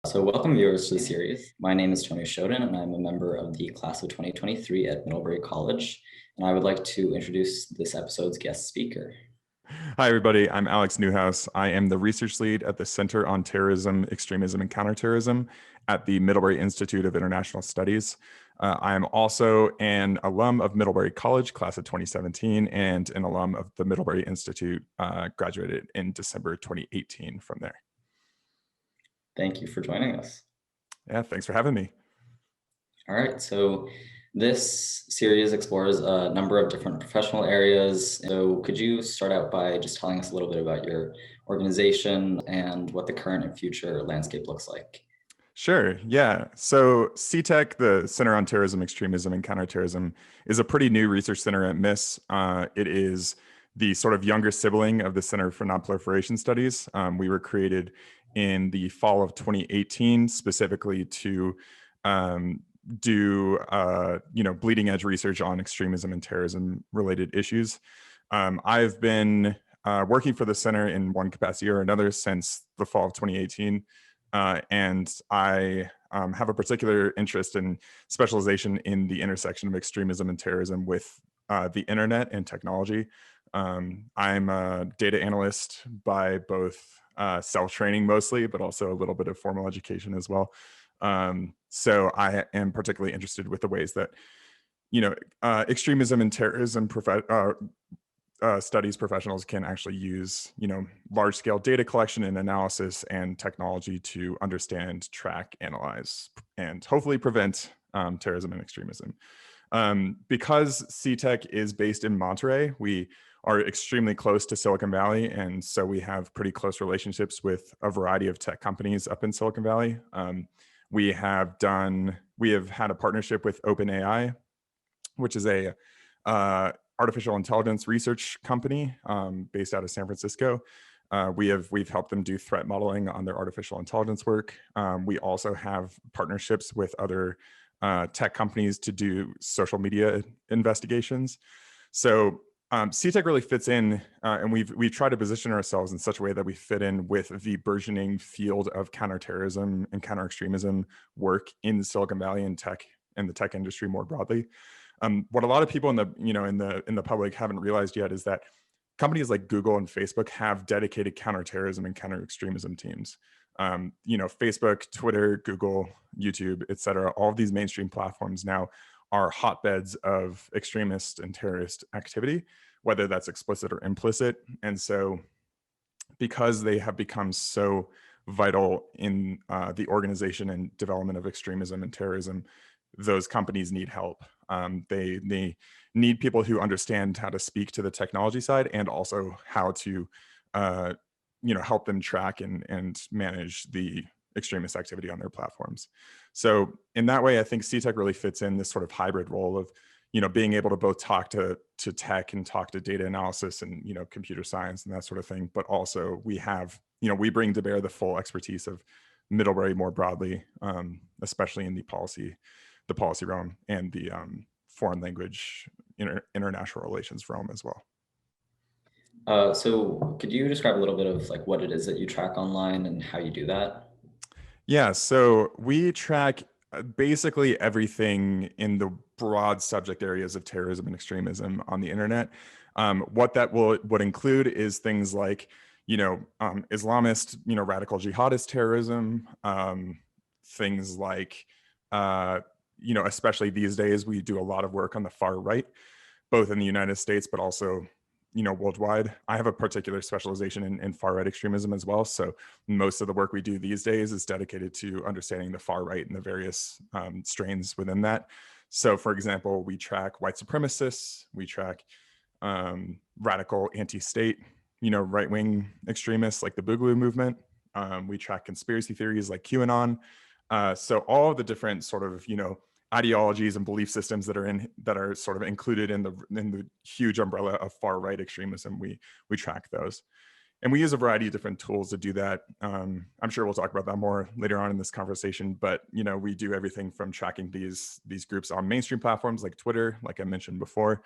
So welcome viewers to the series. My name is Tony Sjodin and I'm a member of the class of 2023 at Middlebury College. And I would like to introduce this episode's guest speaker. Hi, everybody. I'm Alex Newhouse. I am the research lead at the Center on Terrorism, Extremism and Counterterrorism at the Middlebury Institute of International Studies. I am also an alum of Middlebury College, class of 2017, and an alum of the Middlebury Institute, graduated in December 2018 from there. Thank you for joining us. Yeah, thanks for having me. All right, so this series explores a number of different professional areas. So could you start out by just telling us a little bit about your organization and what the current and future landscape looks like? Sure, yeah. So CTEC, the Center on Terrorism, Extremism and Counterterrorism, is a pretty new research center at MIIS. It is the sort of younger sibling of the Center for Nonproliferation Studies. We were created in the fall of 2018, specifically to do bleeding edge research on extremism and terrorism related issues. I've been working for the center in one capacity or another since the fall of 2018. And I have a particular interest and specialization in the intersection of extremism and terrorism with the internet and technology. I'm a data analyst by both self-training mostly, but also a little bit of formal education as well. So I am particularly interested with the ways that, extremism and terrorism studies professionals can actually use, large-scale data collection and analysis and technology to understand, track, analyze, and hopefully prevent terrorism and extremism. Because CTEC is based in Monterey, we are extremely close to Silicon Valley, and so we have pretty close relationships with a variety of tech companies up in Silicon Valley. We have had a partnership with OpenAI, which is a artificial intelligence research company based out of San Francisco. We've helped them do threat modeling on their artificial intelligence work. We also have partnerships with other tech companies to do social media investigations. So CTEC really fits in, and we've tried to position ourselves in such a way that we fit in with the burgeoning field of counterterrorism and counter-extremism work in Silicon Valley and tech and the tech industry more broadly. What a lot of people in the public haven't realized yet is that companies like Google and Facebook have dedicated counterterrorism and counter-extremism teams. Facebook, Twitter, Google, YouTube, et cetera, all of these mainstream platforms now are hotbeds of extremist and terrorist activity, whether that's explicit or implicit. And so because they have become so vital in the organization and development of extremism and terrorism, those companies need help. They need people who understand how to speak to the technology side and also how to help them track and manage the extremist activity on their platforms. So in that way, I think CTEC really fits in this sort of hybrid role of being able to both talk to tech and talk to data analysis and computer science and that sort of thing, but also we bring to bear the full expertise of Middlebury more broadly, especially in the policy realm and the foreign language international relations realm as well. So could you describe a little bit of like what it is that you track online and how you do that? Yeah, so we track basically everything in the broad subject areas of terrorism and extremism on the internet. What that would include is things like, Islamist, radical jihadist terrorism, things like, especially these days, we do a lot of work on the far right, both in the United States, but also worldwide. I have a particular specialization in far right extremism as well. So most of the work we do these days is dedicated to understanding the far right and the various strains within that. So for example, we track white supremacists, we track radical anti-state, right-wing extremists like the Boogaloo movement. We track conspiracy theories like QAnon. So all of the different sort of, ideologies and belief systems that are sort of included in the huge umbrella of far right extremism, we track those, and we use a variety of different tools to do that. I'm sure we'll talk about that more later on in this conversation, but we do everything from tracking these groups on mainstream platforms like Twitter, like I mentioned before,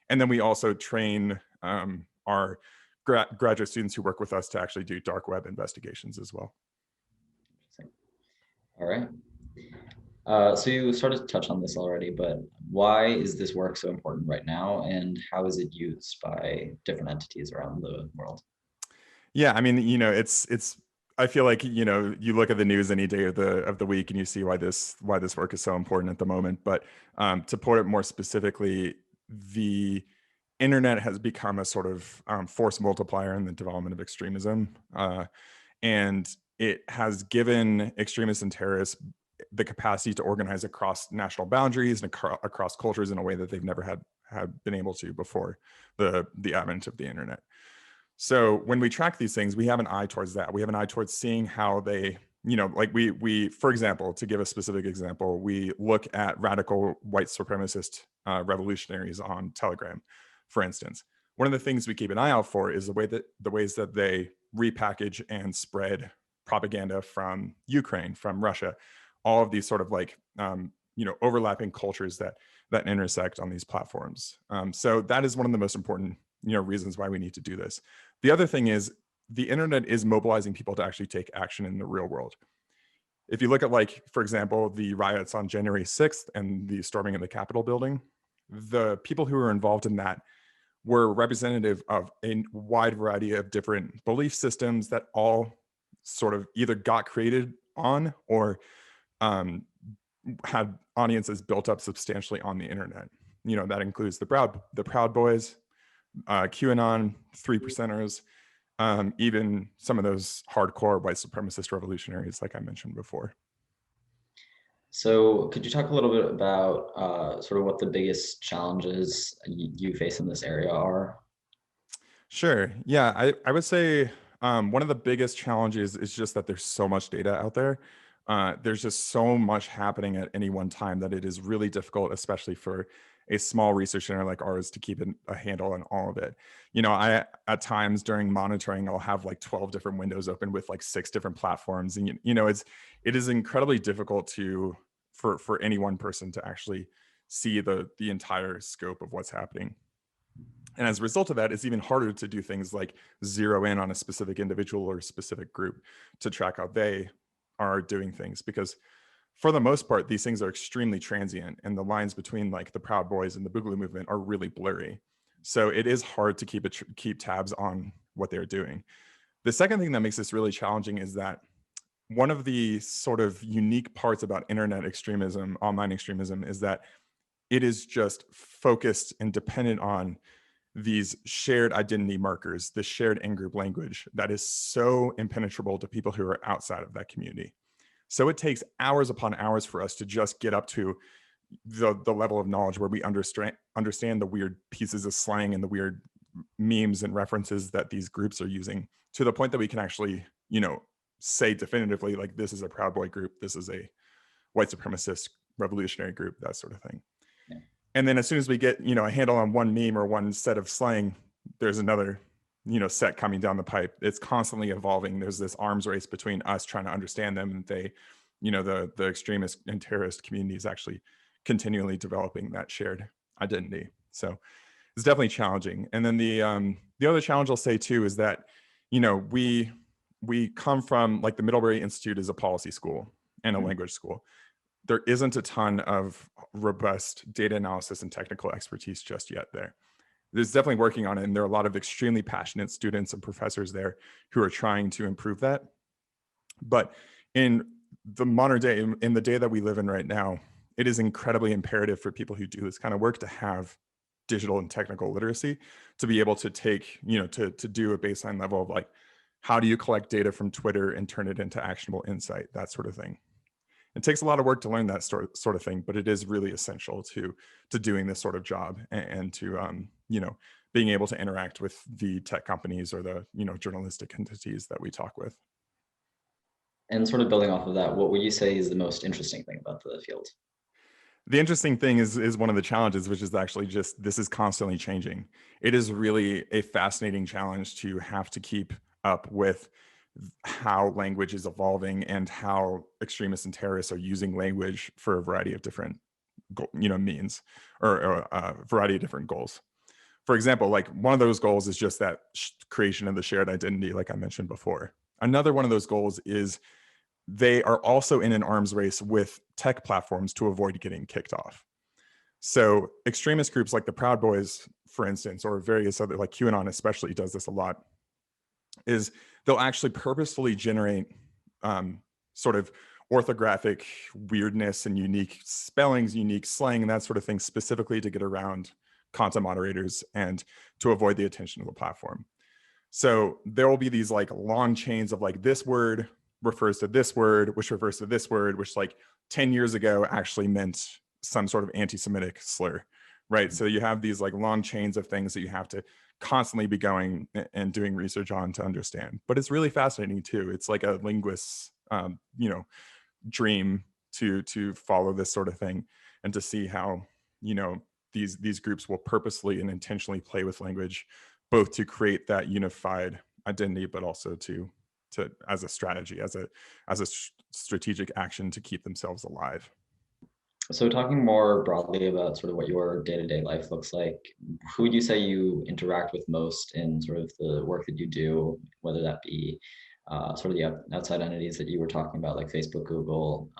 and then we also train our graduate students who work with us to actually do dark web investigations as well. All right. So you started to touch on this already, but why is this work so important right now, and how is it used by different entities around the world? Yeah, I mean, it's I feel like, you look at the news any day of the week and you see why this work is so important at the moment. But to put it more specifically, the internet has become a sort of force multiplier in the development of extremism. And it has given extremists and terrorists the capacity to organize across national boundaries and across cultures in a way that they've never had been able to before the advent of the internet. So when we track these things, we have an eye towards that. We have an eye towards seeing how they, like we for example, to give a specific example, we look at radical white supremacist revolutionaries on Telegram, for instance. One of the things we keep an eye out for is the ways that they repackage and spread propaganda from Ukraine, from Russia, all of these sort of like overlapping cultures that intersect on these platforms. So that is one of the most important reasons why we need to do this. The other thing is the internet is mobilizing people to actually take action in the real world. If you look at, like, for example, the riots on January 6th and the storming of the Capitol building, the people who were involved in that were representative of a wide variety of different belief systems that all sort of either got created on or had audiences built up substantially on the internet. That includes the Proud Boys, QAnon, 3%ers, even some of those hardcore white supremacist revolutionaries, like I mentioned before. So could you talk a little bit about sort of what the biggest challenges you face in this area are? Sure. Yeah, I would say one of the biggest challenges is just that there's so much data out there. There's just so much happening at any one time that it is really difficult, especially for a small research center like ours, to keep a handle on all of it. I at times during monitoring, I'll have like 12 different windows open with like 6 different platforms, and it is incredibly difficult for any one person to actually see the entire scope of what's happening. And as a result of that, it's even harder to do things like zero in on a specific individual or specific group to track how they are doing things, because for the most part, these things are extremely transient, and the lines between like the Proud Boys and the Boogaloo movement are really blurry. So it is hard to keep tabs on what they're doing. The second thing that makes this really challenging is that one of the sort of unique parts about internet extremism, online extremism, is that it is just focused and dependent on these shared identity markers, this shared in-group language that is so impenetrable to people who are outside of that community. So it takes hours upon hours for us to just get up to the level of knowledge where we understand the weird pieces of slang and the weird memes and references that these groups are using, to the point that we can actually, say definitively, like, this is a Proud Boy group, this is a white supremacist revolutionary group, that sort of thing. Yeah. And then as soon as we get, a handle on one meme or one set of slang, there's another, set coming down the pipe. It's constantly evolving. There's this arms race between us trying to understand them, and they, the extremist and terrorist community is actually continually developing that shared identity. So it's definitely challenging. And then the other challenge I'll say too is that, we come from, like, the Middlebury Institute is a policy school and a language school. There isn't a ton of robust data analysis and technical expertise just yet there. There's definitely working on it, and there are a lot of extremely passionate students and professors there who are trying to improve that. But in the modern day, in the day that we live in right now, it is incredibly imperative for people who do this kind of work to have digital and technical literacy, to be able to take, to do a baseline level of, like, how do you collect data from Twitter and turn it into actionable insight, that sort of thing. It takes a lot of work to learn that sort of thing, but it is really essential to doing this sort of job, and to being able to interact with the tech companies or the journalistic entities that we talk with. And sort of building off of that, what would you say is the most interesting thing about the field? The interesting thing is one of the challenges, which is actually just, this is constantly changing. It is really a fascinating challenge to have to keep up with how language is evolving and how extremists and terrorists are using language for a variety of different means, or a variety of different goals. For example, like, one of those goals is just that creation of the shared identity, like I mentioned before. Another one of those goals is they are also in an arms race with tech platforms to avoid getting kicked off. So extremist groups like the Proud Boys, for instance, or various other, like QAnon especially does this a lot, is they'll actually purposefully generate sort of orthographic weirdness and unique spellings, unique slang, and that sort of thing, specifically to get around content moderators and to avoid the attention of the platform. So there will be these like long chains of like, this word refers to this word, which refers to this word, which like 10 years ago actually meant some sort of anti-Semitic slur, right? So you have these like long chains of things that you have to constantly be going and doing research on to understand. But it's really fascinating too. It's like a linguist's, you know, dream to follow this sort of thing and to see how, you know, these groups will purposely and intentionally play with language, both to create that unified identity, but also to as a strategy, as a strategic action to keep themselves alive. So talking more broadly about sort of what your day-to-day life looks like, who would you say you interact with most in sort of the work that you do, whether that be sort of the outside entities that you were talking about, like Facebook, Google,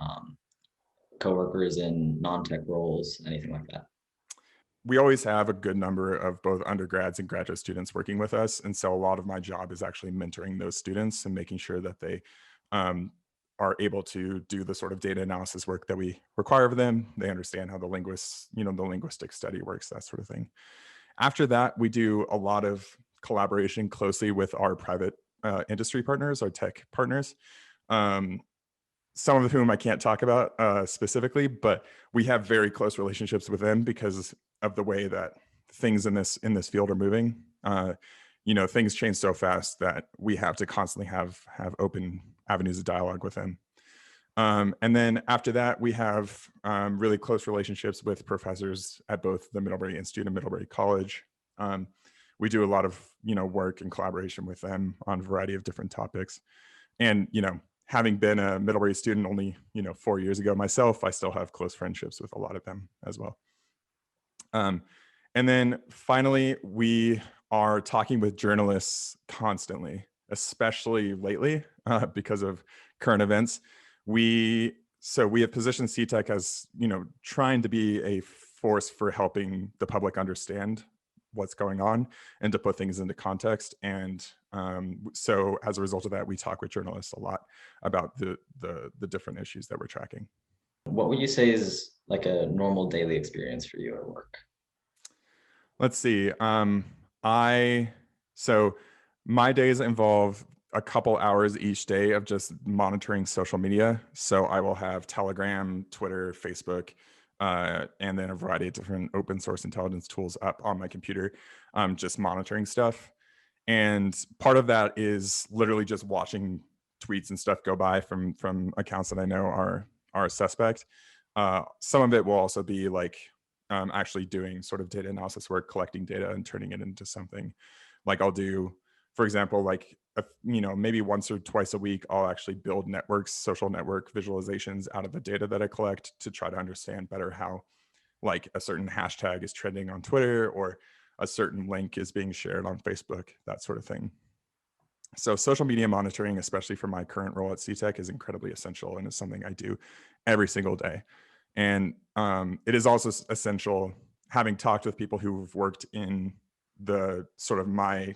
coworkers in non-tech roles, anything like that? We always have a good number of both undergrads and graduate students working with us. And so a lot of my job is actually mentoring those students and making sure that they are able to do the sort of data analysis work that we require of them. They understand how the linguistic study works, that sort of thing. After that, we do a lot of collaboration closely with our private industry partners, our tech partners. Some of whom I can't talk about specifically, but we have very close relationships with them because of the way that things in this field are moving. You know, things change so fast that we have to constantly have open avenues of dialogue with them. And then after that, we have really close relationships with professors at both the Middlebury Institute and Middlebury College. We do a lot of, you know, work in collaboration with them on a variety of different topics. And, you know, having been a Middlebury student only, you know, 4 years ago myself, I still have close friendships with a lot of them as well. And then finally, we are talking with journalists constantly, especially lately because of current events. So we have positioned CTEC as, you know, trying to be a force for helping the public understand what's going on and to put things into context. And so as a result of that, we talk with journalists a lot about the different issues that we're tracking. What would you say is like a normal daily experience for you at work? Let's see. So my days involve a couple hours each day of just monitoring social media. So I will have Telegram, Twitter, Facebook, and then a variety of different open source intelligence tools up on my computer, just monitoring stuff. And part of that is literally just watching tweets and stuff go by from accounts that I know are suspect. Some of it will also be like actually doing sort of data analysis work, collecting data and turning it into something. Like I'll do, for example, like you know, maybe once or twice a week, I'll actually build networks, social network visualizations out of the data that I collect to try to understand better how like a certain hashtag is trending on Twitter or a certain link is being shared on Facebook, that sort of thing. So social media monitoring, especially for my current role at CTEC, is incredibly essential and is something I do every single day. And it is also essential, having talked with people who've worked in the sort of my,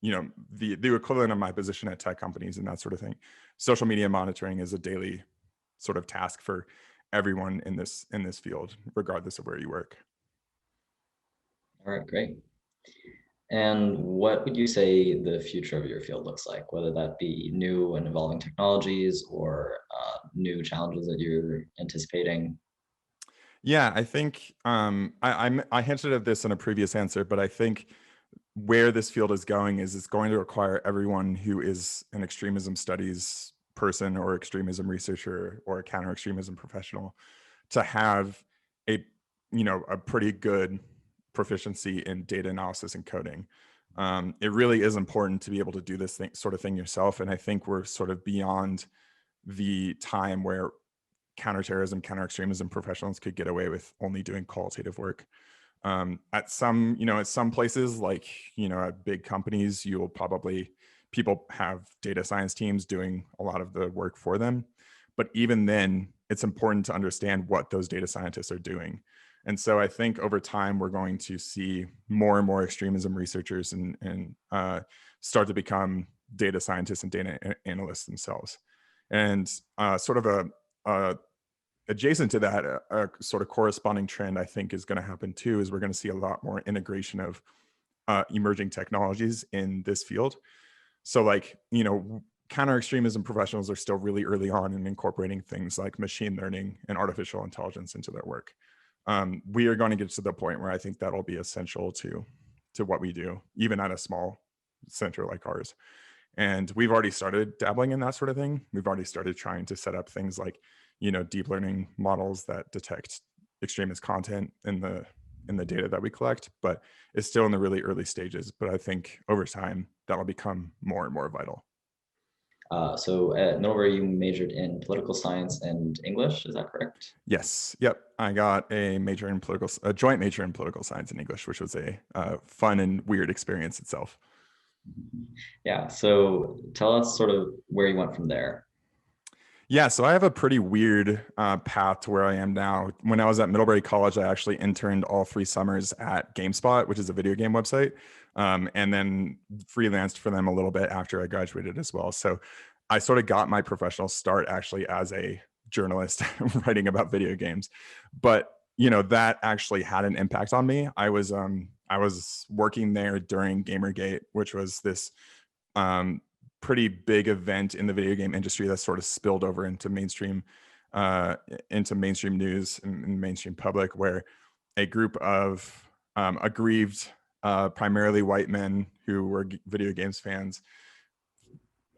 you know, the equivalent of my position at tech companies and that sort of thing. Social media monitoring is a daily sort of task for everyone in this field, regardless of where you work. All right, great. And what would you say the future of your field looks like, whether that be new and evolving technologies or new challenges that you're anticipating? Yeah, I think I hinted at this in a previous answer, but I think where this field is going is it's going to require everyone who is an extremism studies person or extremism researcher or a counter extremism professional to have a, you know, a pretty good proficiency in data analysis and coding. It really is important to be able to do this sort of thing yourself. And I think we're sort of beyond the time where counterterrorism, counter extremism professionals could get away with only doing qualitative work. At some places, like, you know, at big companies, you will probably people have data science teams doing a lot of the work for them. But even then, it's important to understand what those data scientists are doing. And so I think over time, we're going to see more and more extremism researchers and start to become data scientists and data analysts themselves. And sort of a adjacent to that, a sort of corresponding trend I think is going to happen too, is we're going to see a lot more integration of emerging technologies in this field. So like, you know, counter extremism professionals are still really early on in incorporating things like machine learning and artificial intelligence into their work. We are going to get to the point where I think that'll be essential to what we do, even at a small center like ours. And we've already started dabbling in that sort of thing. We've already started trying to set up things like, you know, deep learning models that detect extremist content in the data that we collect, but it's still in the really early stages. But I think over time, that'll become more and more vital. So at Middlebury, you majored in political science and English, is that correct? Yes. Yep. I got a joint major in political science and English, which was a fun and weird experience itself. Yeah. So tell us sort of where you went from there. Yeah, so I have a pretty weird path to where I am now. When I was at Middlebury College, I actually interned all 3 summers at GameSpot, which is a video game website, and then freelanced for them a little bit after I graduated as well. So I sort of got my professional start actually as a journalist writing about video games. But you know, that actually had an impact on me. I was working there during Gamergate, which was this pretty big event in the video game industry that sort of spilled over into mainstream news and mainstream public, where a group of aggrieved, primarily white men who were video games fans,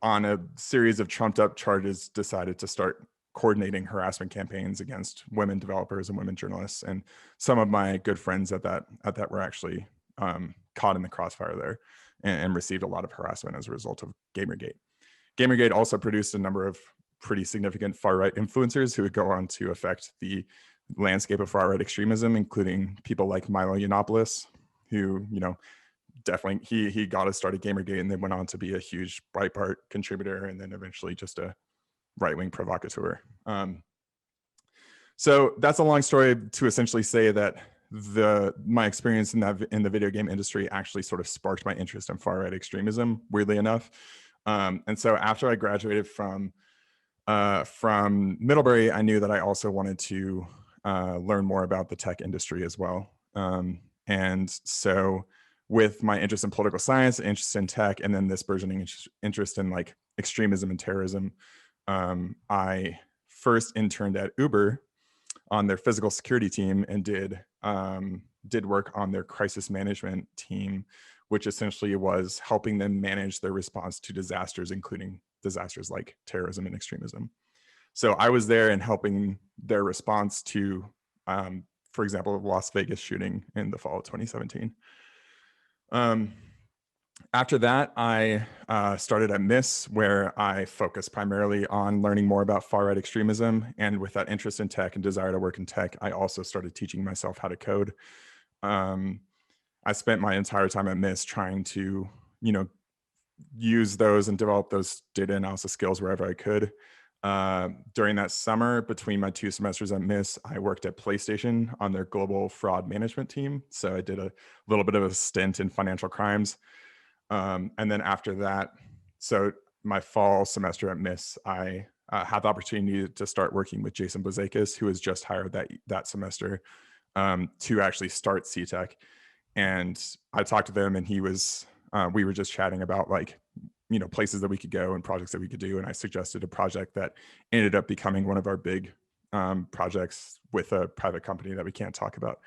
on a series of trumped up charges, decided to start coordinating harassment campaigns against women developers and women journalists. And some of my good friends at that were actually caught in the crossfire there and received a lot of harassment as a result of Gamergate. Gamergate also produced a number of pretty significant far-right influencers who would go on to affect the landscape of far-right extremism, including people like Milo Yiannopoulos, who, you know, definitely he got us started Gamergate and then went on to be a huge Breitbart contributor and then eventually just a right-wing provocateur. So that's a long story to essentially say that my experience in the video game industry actually sort of sparked my interest in far-right extremism, weirdly enough. And so after I graduated from Middlebury, I knew that I also wanted to learn more about the tech industry as well. And so with my interest in political science, interest in tech, and then this burgeoning interest in like extremism and terrorism, I first interned at Uber on their physical security team and did work on their crisis management team, which essentially was helping them manage their response to disasters, including disasters like terrorism and extremism. So I was there and helping their response to, for example, the Las Vegas shooting in the fall of 2017. After that, I started at MIIS, where I focused primarily on learning more about far-right extremism. And with that interest in tech and desire to work in tech, I also started teaching myself how to code. I spent my entire time at MIIS trying to, you know, use those and develop those data analysis skills wherever I could. During that summer, between my 2 semesters at MIIS, I worked at PlayStation on their global fraud management team. So I did a little bit of a stint in financial crimes. And then after that, so my fall semester at MIIS, I had the opportunity to start working with Jason Blazakis, who was just hired that semester to actually start CTEC. And I talked to them, and we were just chatting about like, you know, places that we could go and projects that we could do. And I suggested a project that ended up becoming one of our big projects with a private company that we can't talk about.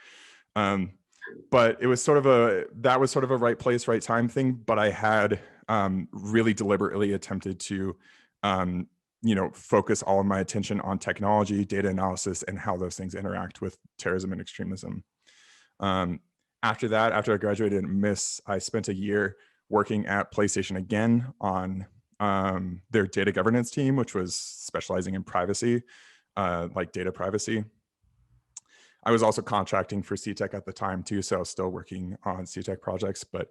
But it was that was sort of a right place, right time thing. But I had really deliberately attempted to, you know, focus all of my attention on technology, data analysis, and how those things interact with terrorism and extremism. After that, after I graduated at MIIS, I spent a year working at PlayStation again on their data governance team, which was specializing in privacy, like data privacy. I was also contracting for CTEC at the time too, so I was still working on CTEC projects, but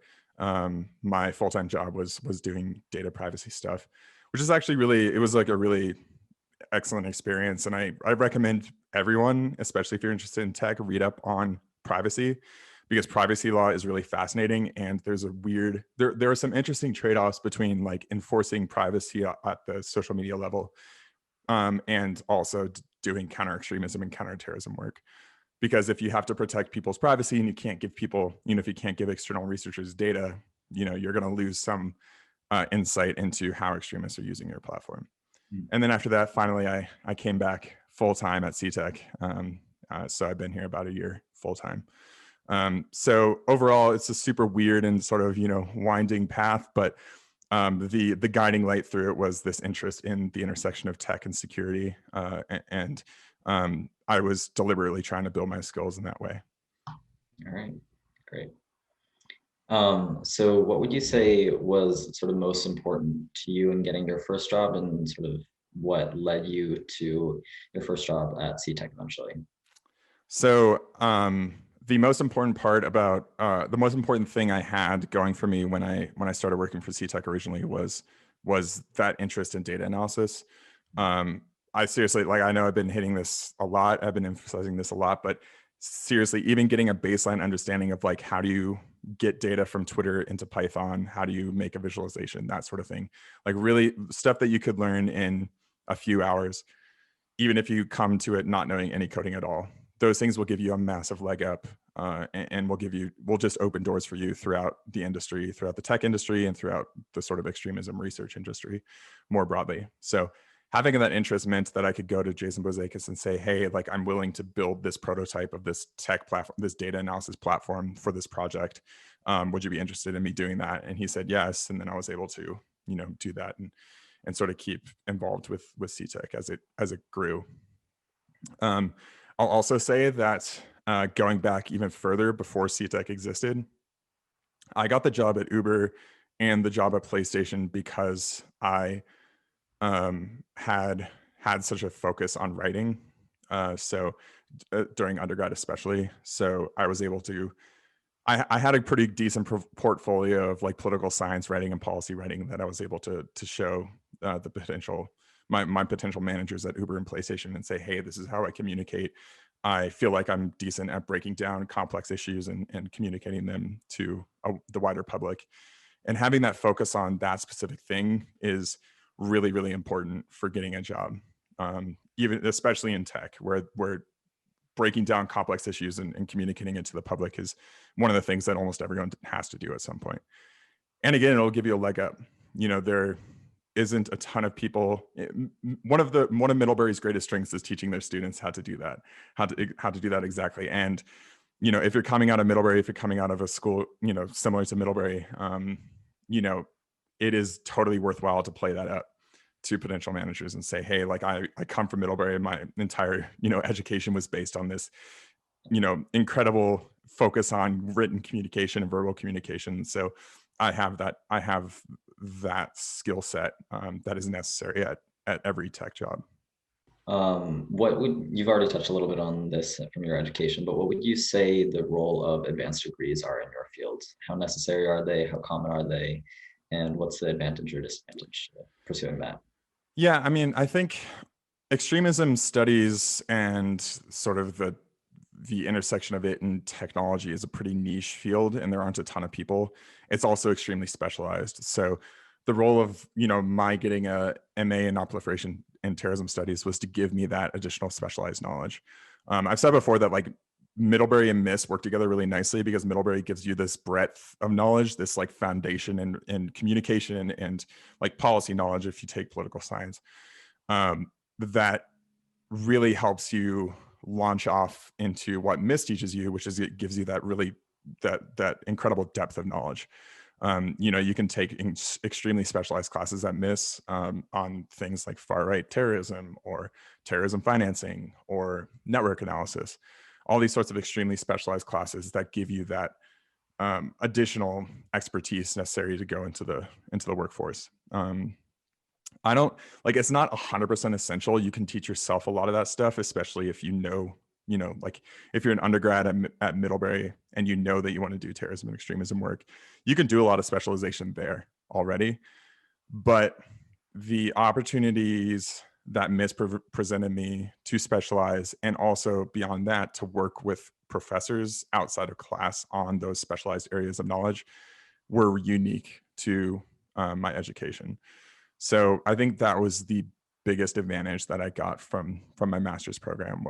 my full-time job was doing data privacy stuff, which is actually it was like a really excellent experience. And I recommend everyone, especially if you're interested in tech, read up on privacy, because privacy law is really fascinating. And there's there are some interesting trade-offs between like enforcing privacy at the social media level and also doing counter-extremism and counterterrorism work. Because if you have to protect people's privacy and you can't give people, if you can't give external researchers data, you're going to lose some insight into how extremists are using your platform. And then after that, finally, I came back full-time at CTEC. So I've been here about a year full-time. So overall, it's a super weird and sort of, winding path, but the guiding light through it was this interest in the intersection of tech and security. And I was deliberately trying to build my skills in that way. All right, great. So what would you say was sort of most important to you in getting your first job, and sort of what led you to your first job at CTEC eventually? So the most important part about the most important thing I had going for me when I started working for CTEC originally was that interest in data analysis. I seriously, like, I know I've been hitting this a lot. I've been emphasizing this a lot, but seriously, even getting a baseline understanding of like, how do you get data from Twitter into Python? How do you make a visualization? That sort of thing. Like really stuff that you could learn in a few hours, even if you come to it not knowing any coding at all. Those things will give you a massive leg up and will just open doors for you throughout the industry, throughout the tech industry, and throughout the sort of extremism research industry more broadly. So having that interest meant that I could go to Jason Bouzakis and say, hey, like, I'm willing to build this prototype of this tech platform, this data analysis platform for this project. Would you be interested in me doing that? And he said yes. And then I was able to, do that and sort of keep involved with CTEC as it grew. I'll also say that going back even further before CTEC existed, I got the job at Uber and the job at PlayStation because I had such a focus on writing. So during undergrad especially, so I was able to, I had a pretty decent portfolio of like political science writing and policy writing that I was able to show the potential, my potential managers at Uber and PlayStation, and say, hey, this is how I communicate. I feel like I'm decent at breaking down complex issues and communicating them to the wider public. And having that focus on that specific thing is really, really important for getting a job, even especially in tech, where breaking down complex issues and communicating it to the public is one of the things that almost everyone has to do at some point. And again, it'll give you a leg up. There isn't a ton of people. One of Middlebury's greatest strengths is teaching their students how to do that, how to do that exactly. And if you're coming out of Middlebury, if you're coming out of a school, similar to Middlebury, it is totally worthwhile to play that up to potential managers and say, hey, like I come from Middlebury and my entire, education was based on this, incredible focus on written communication and verbal communication. So I have that skill set that is necessary at every tech job. You've already touched a little bit on this from your education, but what would you say the role of advanced degrees are in your field? How necessary are they? How common are they? And what's the advantage or disadvantage to pursuing that? Yeah, I mean, I think extremism studies and sort of the intersection of it and technology is a pretty niche field, and there aren't a ton of people. It's also extremely specialized. So the role of, my getting a MA in non-proliferation and terrorism studies was to give me that additional specialized knowledge. I've said before that like Middlebury and MIIS work together really nicely because Middlebury gives you this breadth of knowledge, this like foundation and communication and like policy knowledge if you take political science, that really helps you launch off into what MIIS teaches you, which is it gives you that really that incredible depth of knowledge. You can take extremely specialized classes at MIIS on things like far-right terrorism or terrorism financing or network analysis, all these sorts of extremely specialized classes that give you that additional expertise necessary to go into the workforce. I don't like, it's not 100% essential. You can teach yourself a lot of that stuff, especially if you know you know, like if you're an undergrad at Middlebury and you know that you want to do terrorism and extremism work, you can do a lot of specialization there already. But the opportunities that MIIS presented me to specialize, and also beyond that, to work with professors outside of class on those specialized areas of knowledge were unique to my education. So I think that was the biggest advantage that I got from my master's program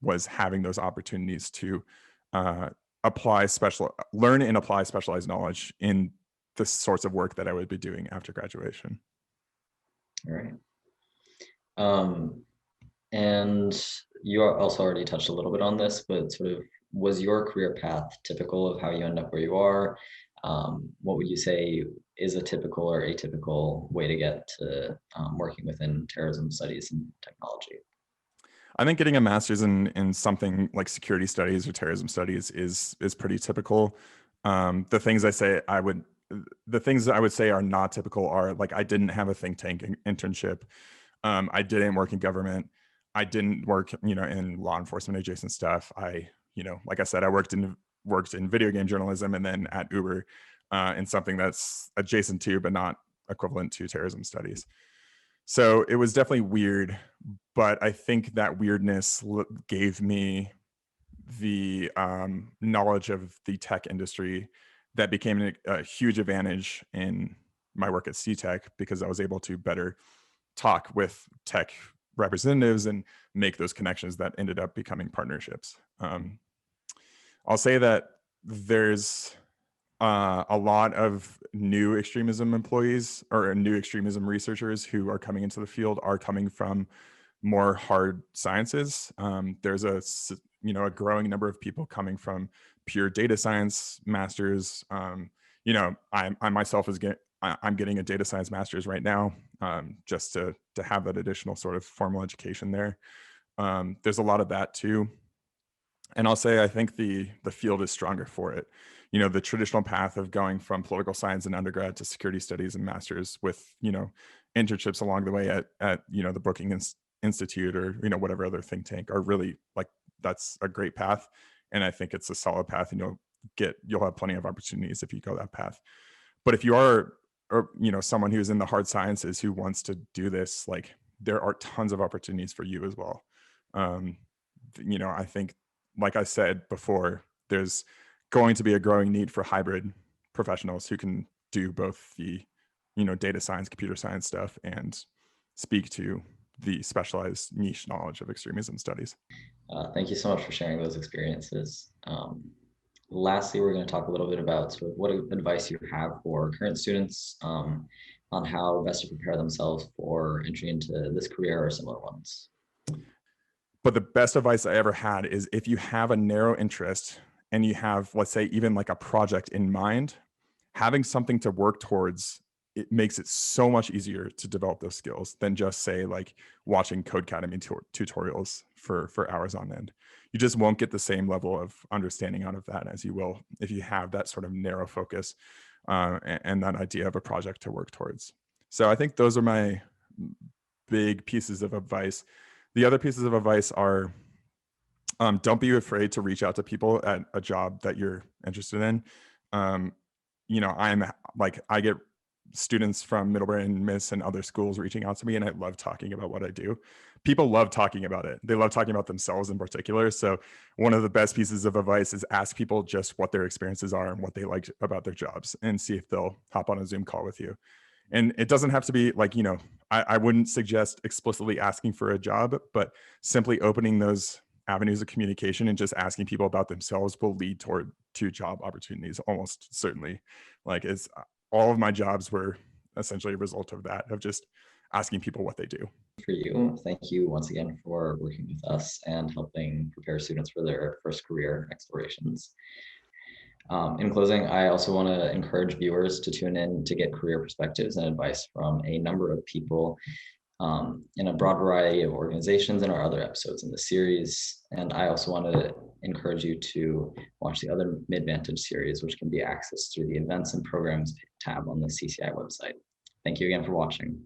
was having those opportunities to learn and apply specialized knowledge in the sorts of work that I would be doing after graduation. All right. And you also already touched a little bit on this, but sort of, was your career path typical of how you end up where you are? What would you say is a typical or atypical way to get to working within terrorism studies and technology? I think getting a master's in something like security studies or terrorism studies is pretty typical. The things I would say are not typical are, like, I didn't have a think tank internship. I didn't work in government. I didn't work, in law enforcement adjacent stuff. Like I said, I worked in video game journalism, and then at Uber in something that's adjacent to but not equivalent to terrorism studies. So it was definitely weird, but I think that weirdness gave me the knowledge of the tech industry that became a huge advantage in my work at CTEC, because I was able to better talk with tech representatives and make those connections that ended up becoming partnerships. I'll say that there's a lot of new extremism employees or new extremism researchers who are coming into the field are coming from more hard sciences. There's a growing number of people coming from pure data science masters. I myself I'm getting a data science master's right now, just to have that additional sort of formal education there. There's a lot of that too. And I'll say I think the field is stronger for it. The traditional path of going from political science in undergrad to security studies and masters with, internships along the way at the Brookings Institute or, whatever other think tank are really, like, that's a great path. And I think it's a solid path, and you'll have plenty of opportunities if you go that path. But if you are, or, someone who's in the hard sciences who wants to do this, like, there are tons of opportunities for you as well. I think, like I said before, there's going to be a growing need for hybrid professionals who can do both the, data science, computer science stuff and speak to the specialized niche knowledge of extremism studies. Thank you so much for sharing those experiences. Lastly, we're going to talk a little bit about sort of what advice you have for current students on how best to prepare themselves for entry into this career or similar ones. But the best advice I ever had is, if you have a narrow interest and you have, let's say, even like a project in mind, having something to work towards, it makes it so much easier to develop those skills than just, say, like watching Codecademy tutorials for hours on end. You just won't get the same level of understanding out of that as you will if you have that sort of narrow focus and that idea of a project to work towards. So I think those are my big pieces of advice. The other pieces of advice are, don't be afraid to reach out to people at a job that you're interested in. I get students from Middlebury and MIIS and other schools reaching out to me, and I love talking about what I do. People love talking about it. They love talking about themselves in particular. So one of the best pieces of advice is ask people just what their experiences are and what they like about their jobs, and see if they'll hop on a Zoom call with you. And it doesn't have to be like, I wouldn't suggest explicitly asking for a job, but simply opening those avenues of communication and just asking people about themselves will lead to job opportunities almost certainly. Like, it's all of my jobs were essentially a result of that, of just asking people what they do. For you, thank you once again for working with us and helping prepare students for their first career explorations. In closing, I also want to encourage viewers to tune in to get career perspectives and advice from a number of people in a broad variety of organizations in our other episodes in the series. And I also want to encourage you to watch the other MIDDVantage series, which can be accessed through the events and programs tab on the CCI website. Thank you again for watching.